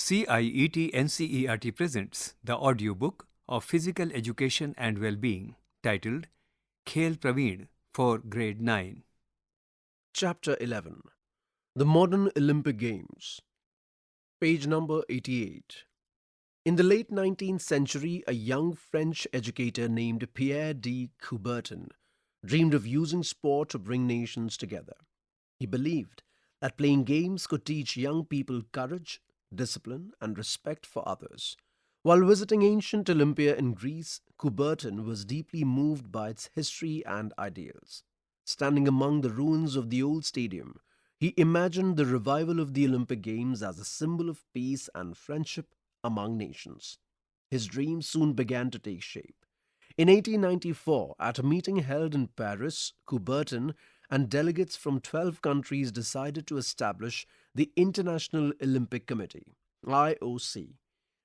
CIET NCERT presents the audiobook of Physical Education and Well-being titled Khel Praveen for Grade 9. Chapter 11 The Modern Olympic Games. Page number 88. In the late 19th century, a young French educator named Pierre de Coubertin dreamed of using sport to bring nations together. He believed that playing games could teach young people courage, discipline, and respect for others. While visiting ancient Olympia in Greece, Coubertin was deeply moved by its history and ideals. Standing among the ruins of the old stadium, he imagined the revival of the Olympic Games as a symbol of peace and friendship among nations. His dreams soon began to take shape. In 1894, at a meeting held in Paris, Coubertin and delegates from 12 countries decided to establish the International Olympic Committee, IOC.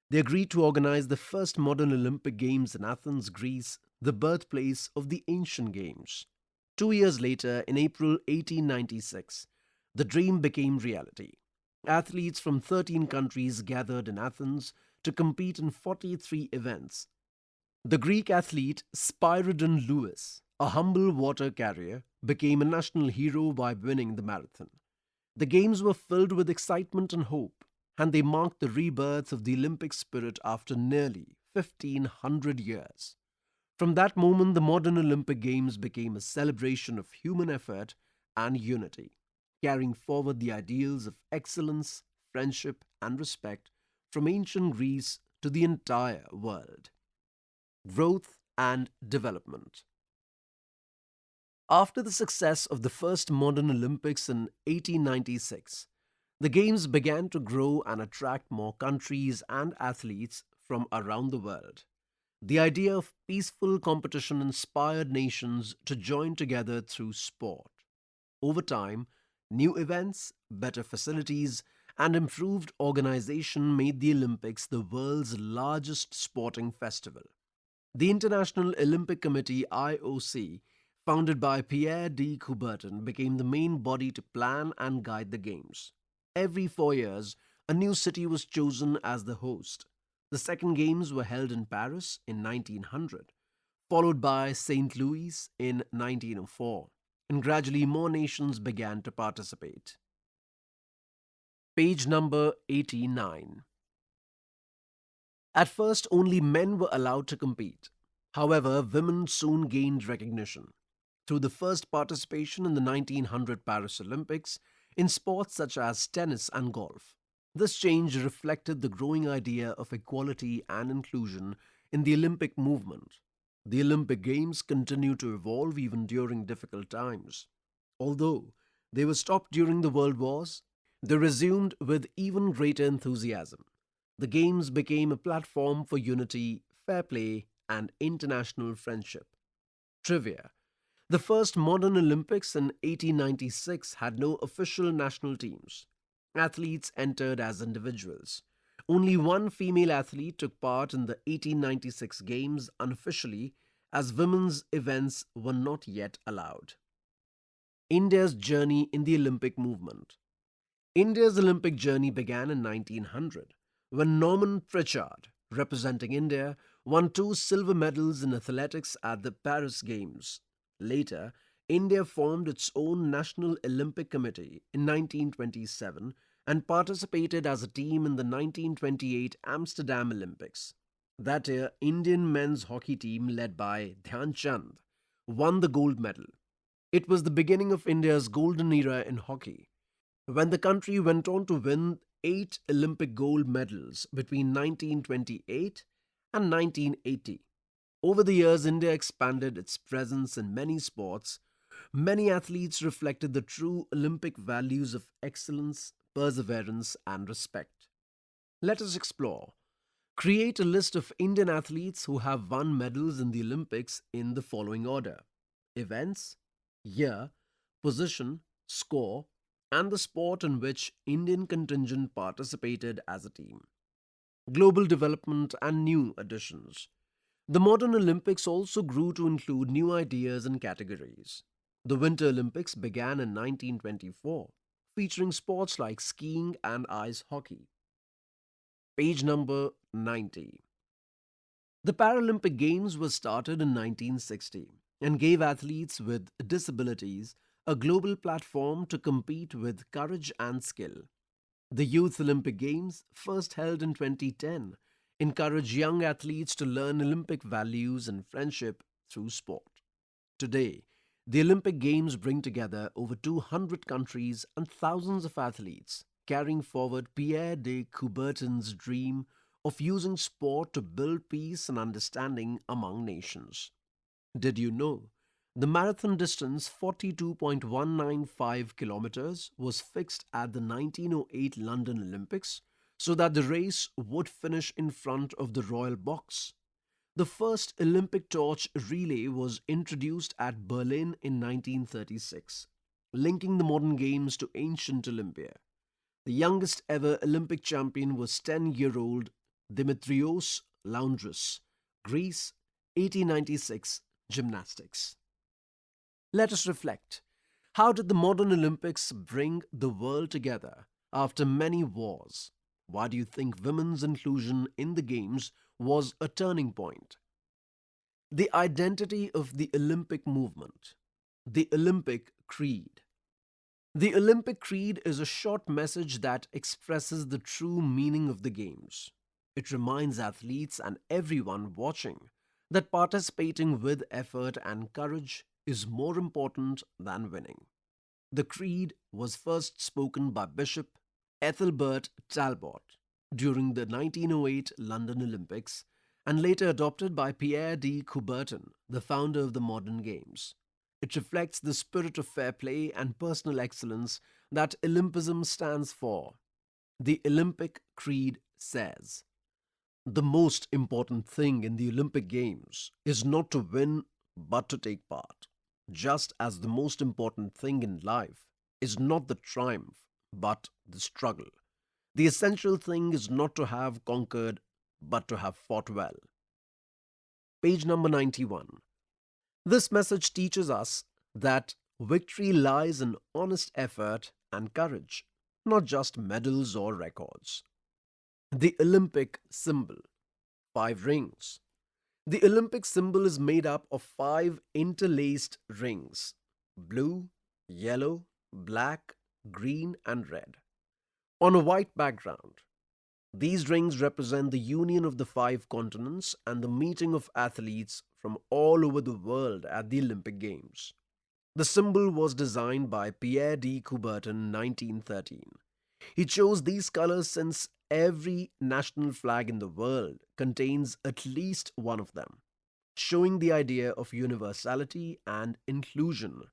They agreed to organize the first modern Olympic Games in Athens, Greece, the birthplace of the ancient games. 2 years later, in April 1896, the dream became reality. Athletes from 13 countries gathered in Athens to compete in 43 events. The Greek athlete Spyridon Lewis, a humble water carrier, became a national hero by winning the marathon. The Games were filled with excitement and hope, and they marked the rebirth of the Olympic spirit after nearly 1500 years. From that moment, the modern Olympic Games became a celebration of human effort and unity, carrying forward the ideals of excellence, friendship, and respect from ancient Greece to the entire world. Growth and development. After the success of the first modern Olympics in 1896, the Games began to grow and attract more countries and athletes from around the world. The idea of peaceful competition inspired nations to join together through sport. Over time, new events, better facilities, and improved organization made the Olympics the world's largest sporting festival. The International Olympic Committee IOC, founded by Pierre de Coubertin, became the main body to plan and guide the Games. Every 4 years, a new city was chosen as the host. The second Games were held in Paris in 1900, followed by St. Louis in 1904, and gradually more nations began to participate. Page number 89. At first, only men were allowed to compete. However, women soon gained recognition through the first participation in the 1900 Paris Olympics in sports such as tennis and golf. This change reflected the growing idea of equality and inclusion in the Olympic movement. The Olympic Games continue to evolve even during difficult times. Although they were stopped during the World Wars, they resumed with even greater enthusiasm. The Games became a platform for unity, fair play, and international friendship. Trivia. The first modern Olympics in 1896 had no official national teams. Athletes entered as individuals. Only one female athlete took part in the 1896 Games unofficially, as women's events were not yet allowed. India's journey in the Olympic movement. India's Olympic journey began in 1900 when Norman Pritchard, representing India, won 2 silver medals in athletics at the Paris Games. Later, India formed its own National Olympic Committee in 1927 and participated as a team in the 1928 Amsterdam Olympics. That year, Indian men's hockey team led by Dhyan Chand won the gold medal. It was the beginning of India's golden era in hockey, when the country went on to win 8 Olympic gold medals between 1928 and 1980. Over the years, India expanded its presence in many sports. Many athletes reflected the true Olympic values of excellence, perseverance, and respect. Let us explore. Create a list of Indian athletes who have won medals in the Olympics in the following order: events, year, position, score, and the sport in which Indian contingent participated as a team. Global development and new additions. The modern Olympics also grew to include new ideas and categories. The Winter Olympics began in 1924, featuring sports like skiing and ice hockey. Page number 90. The Paralympic Games were started in 1960 and gave athletes with disabilities a global platform to compete with courage and skill. The Youth Olympic Games, first held in 2010, encourage young athletes to learn Olympic values and friendship through sport. Today, the Olympic Games bring together over 200 countries and thousands of athletes, carrying forward Pierre de Coubertin's dream of using sport to build peace and understanding among nations. Did you know? The marathon distance 42.195 kilometers was fixed at the 1908 London Olympics so that the race would finish in front of the Royal Box. The first Olympic torch relay was introduced at Berlin in 1936, linking the modern games to ancient Olympia. The youngest ever Olympic champion was 10-year-old Dimitrios Laundris, Greece, 1896, gymnastics. Let us reflect. How did the modern Olympics bring the world together after many wars? Why do you think women's inclusion in the Games was a turning point? The identity of the Olympic movement. The Olympic Creed. The Olympic Creed is a short message that expresses the true meaning of the Games. It reminds athletes and everyone watching that participating with effort and courage is more important than winning. The creed was first spoken by Bishop Ethelbert Talbot during the 1908 London Olympics and later adopted by Pierre de Coubertin, the founder of the modern games. It reflects the spirit of fair play and personal excellence that Olympism stands for. The Olympic Creed says, "The most important thing in the Olympic Games is not to win but to take part, just as the most important thing in life is not the triumph but the struggle. The essential thing is not to have conquered but to have fought well." Page number 91. This message teaches us that victory lies in honest effort and courage, not just medals or records. The Olympic symbol. 5 rings. The Olympic symbol is made up of 5 interlaced rings: blue, yellow, black, green, and red, on a white background. These rings represent the union of the 5 continents and the meeting of athletes from all over the world at the Olympic Games. The symbol was designed by Pierre de Coubertin in 1913. He chose these colors since every national flag in the world contains at least one of them, showing the idea of universality and inclusion.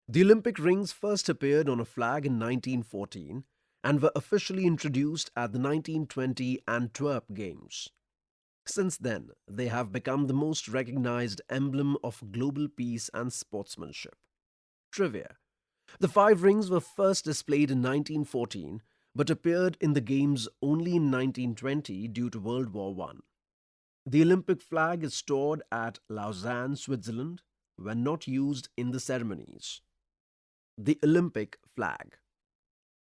The Olympic rings first appeared on a flag in 1914 and were officially introduced at the 1920 Antwerp Games. Since then, they have become the most recognized emblem of global peace and sportsmanship. Trivia. The 5 rings were first displayed in 1914 but appeared in the Games only in 1920 due to World War I. The Olympic flag is stored at Lausanne, Switzerland, when not used in the ceremonies. The Olympic flag.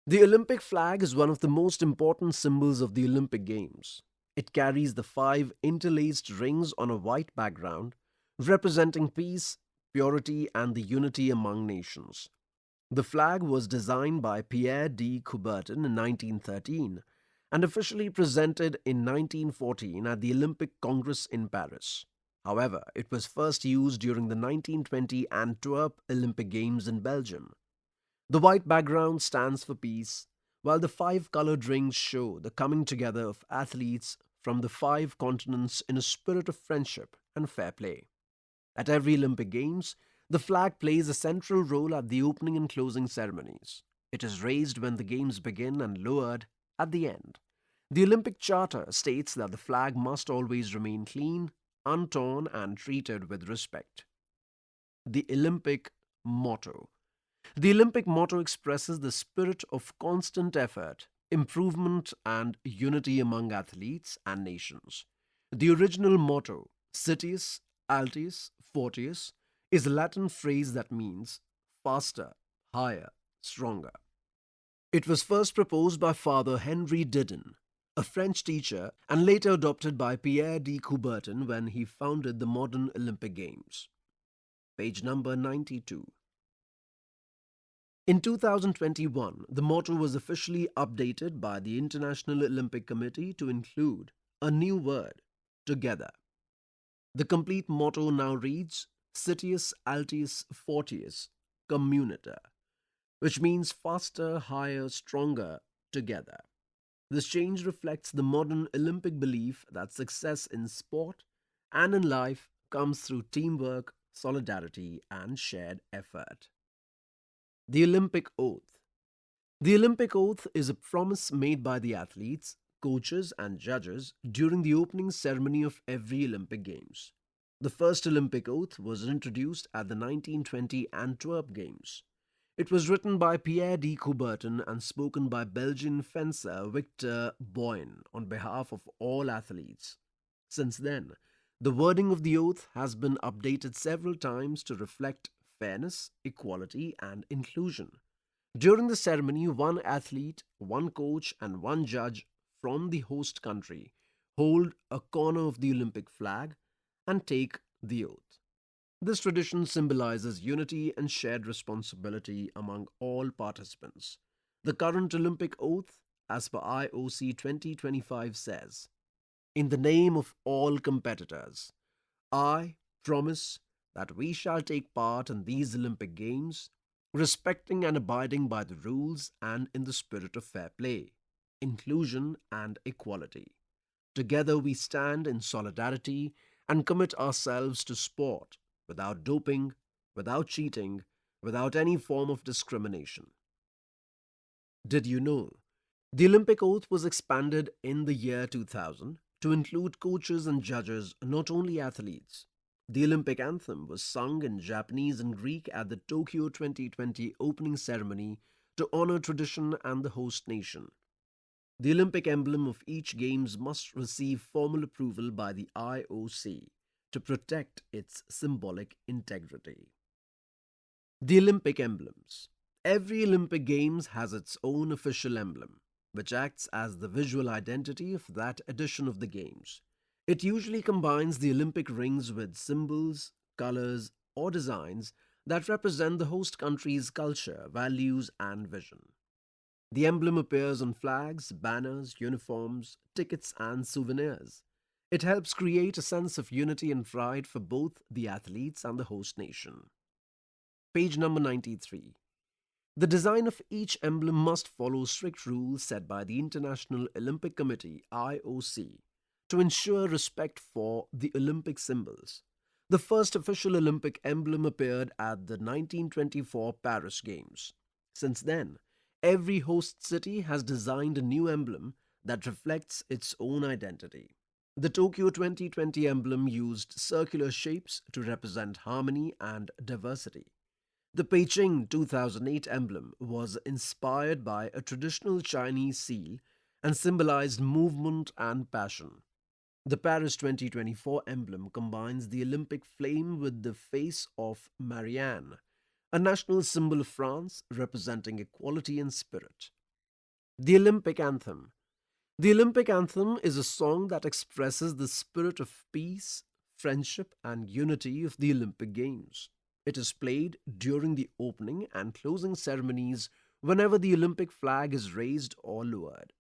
The Olympic flag is one of the most important symbols of the Olympic Games. It carries the 5 interlaced rings on a white background, representing peace, purity, and the unity among nations. The flag was designed by Pierre de Coubertin in 1913 and officially presented in 1914 at the Olympic Congress in Paris. However, it was first used during the 1920 Antwerp Olympic Games in Belgium. The white background stands for peace, while the 5 colored rings show the coming together of athletes from the 5 continents in a spirit of friendship and fair play. At every Olympic Games, the flag plays a central role at the opening and closing ceremonies. It is raised when the Games begin and lowered at the end. The Olympic Charter states that the flag must always remain clean, untorn, and treated with respect. The Olympic Motto. The Olympic motto expresses the spirit of constant effort, improvement, and unity among athletes and nations. The original motto, Citius, Altius, Fortius, is a Latin phrase that means faster, higher, stronger. It was first proposed by Father Henry Didon, a French teacher, and later adopted by Pierre de Coubertin when he founded the modern Olympic Games. Page number 92. In 2021, the motto was officially updated by the International Olympic Committee to include a new word, together. The complete motto now reads Citius Altius Fortius Communiter, which means faster, higher, stronger, together. This change reflects the modern Olympic belief that success in sport and in life comes through teamwork, solidarity, and shared effort. The Olympic Oath. The Olympic Oath is a promise made by the athletes, coaches, and judges during the opening ceremony of every Olympic Games. The first Olympic Oath was introduced at the 1920 Antwerp Games. It was written by Pierre de Coubertin and spoken by Belgian fencer Victor Boyn on behalf of all athletes. Since then, the wording of the oath has been updated several times to reflect fairness, equality, and inclusion. During the ceremony, one athlete, one coach, and one judge from the host country hold a corner of the Olympic flag and take the oath. This tradition symbolizes unity and shared responsibility among all participants. The current Olympic oath, as per IOC 2025, says, in the name of all competitors, I promise that we shall take part in these Olympic Games, respecting and abiding by the rules and in the spirit of fair play, inclusion, and equality. Together we stand in solidarity and commit ourselves to sport without doping, without cheating, without any form of discrimination. Did you know? The Olympic Oath was expanded in the year 2000 to include coaches and judges, not only athletes. The Olympic anthem was sung in Japanese and Greek at the Tokyo 2020 opening ceremony to honor tradition and the host nation. The Olympic emblem of each Games must receive formal approval by the IOC to protect its symbolic integrity. The Olympic emblems. Every Olympic Games has its own official emblem, which acts as the visual identity of that edition of the Games. It usually combines the Olympic rings with symbols, colors, or designs that represent the host country's culture, values, and vision. The emblem appears on flags, banners, uniforms, tickets, and souvenirs. It helps create a sense of unity and pride for both the athletes and the host nation. Page number 93. The design of each emblem must follow strict rules set by the International Olympic Committee (IOC) to ensure respect for the Olympic symbols. The first official Olympic emblem appeared at the 1924 Paris Games. Since then, every host city has designed a new emblem that reflects its own identity. The Tokyo 2020 emblem used circular shapes to represent harmony and diversity. The Beijing 2008 emblem was inspired by a traditional Chinese seal and symbolized movement and passion. The Paris 2024 emblem combines the Olympic flame with the face of Marianne, a national symbol of France representing equality and spirit. The Olympic Anthem. The Olympic Anthem is a song that expresses the spirit of peace, friendship, and unity of the Olympic Games. It is played during the opening and closing ceremonies whenever the Olympic flag is raised or lowered.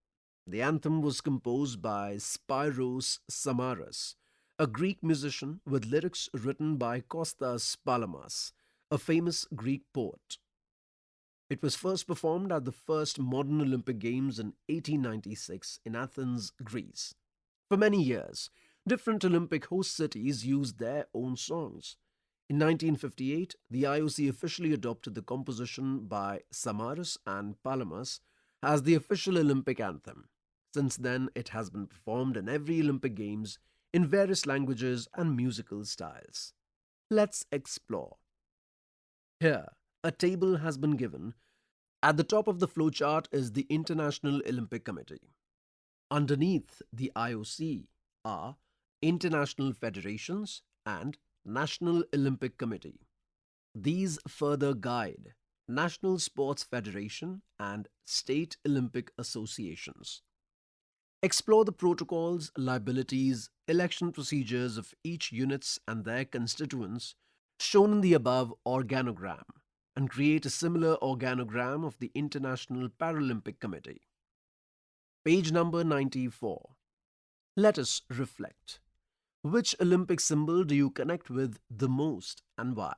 The anthem was composed by Spyros Samaras, a Greek musician, with lyrics written by Kostas Palamas, a famous Greek poet. It was first performed at the first modern Olympic Games in 1896 in Athens, Greece. For many years, different Olympic host cities used their own songs. In 1958, the IOC officially adopted the composition by Samaras and Palamas as the official Olympic anthem. Since then, it has been performed in every Olympic Games in various languages and musical styles. Let's explore. Here, a table has been given. At the top of the flowchart is the International Olympic Committee. Underneath the IOC are international federations and National Olympic Committee. These further guide National Sports Federation and State Olympic Associations. Explore the protocols, liabilities, election procedures of each units and their constituents shown in the above organogram and create a similar organogram of the International Paralympic Committee. Page number 94. Let us reflect. Which Olympic symbol do you connect with the most and why?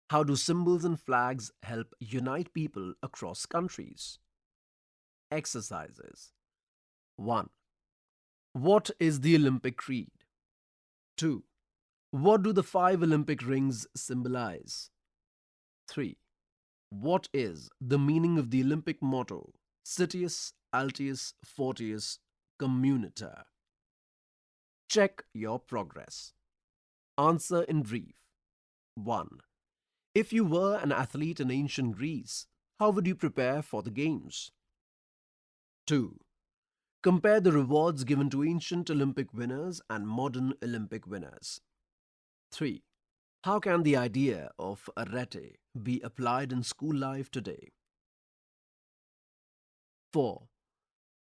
How do symbols and flags help unite people across countries? Exercises. 1. What is the Olympic creed? 2. What do the 5 Olympic rings symbolize? 3. What is the meaning of the Olympic motto, Citius, Altius, Fortius, Communiter? Check your progress. Answer in brief. 1. If you were an athlete in ancient Greece, how would you prepare for the games? 2. Compare the rewards given to ancient Olympic winners and modern Olympic winners. 3. How can the idea of arete be applied in school life today? 4.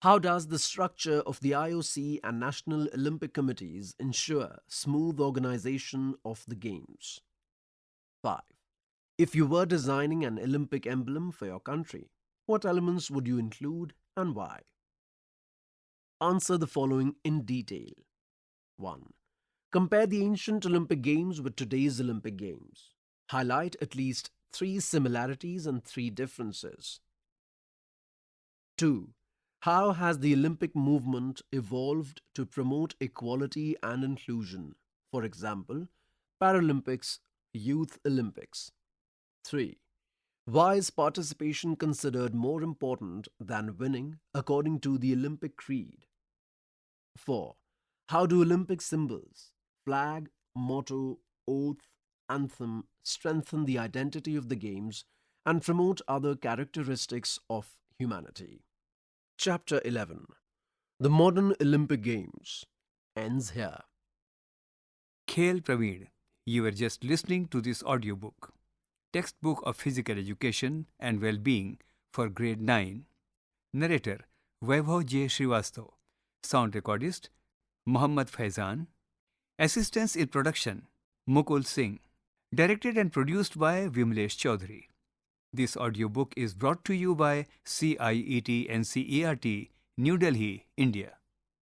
How does the structure of the IOC and National Olympic Committees ensure smooth organization of the Games? 5. If you were designing an Olympic emblem for your country, what elements would you include and why? Answer the following in detail. 1. Compare the ancient Olympic Games with today's Olympic Games. Highlight at least 3 similarities and 3 differences. 2. How has the Olympic movement evolved to promote equality and inclusion? For example, Paralympics, Youth Olympics. 3. Why is participation considered more important than winning according to the Olympic creed? 4. How do Olympic symbols, flag, motto, oath, anthem strengthen the identity of the Games and promote other characteristics of humanity? Chapter 11. The Modern Olympic Games ends here. Khel Praveen, you were just listening to this audiobook, Textbook of Physical Education and Well-Being for Grade 9. Narrator Vaibhav J. Srivastav. Sound recordist Mohammad Faizan. Assistance in production Mukul Singh. Directed and produced by Vimlesh Chaudhary. This audiobook is brought to you by CIET NCERT, New Delhi, India.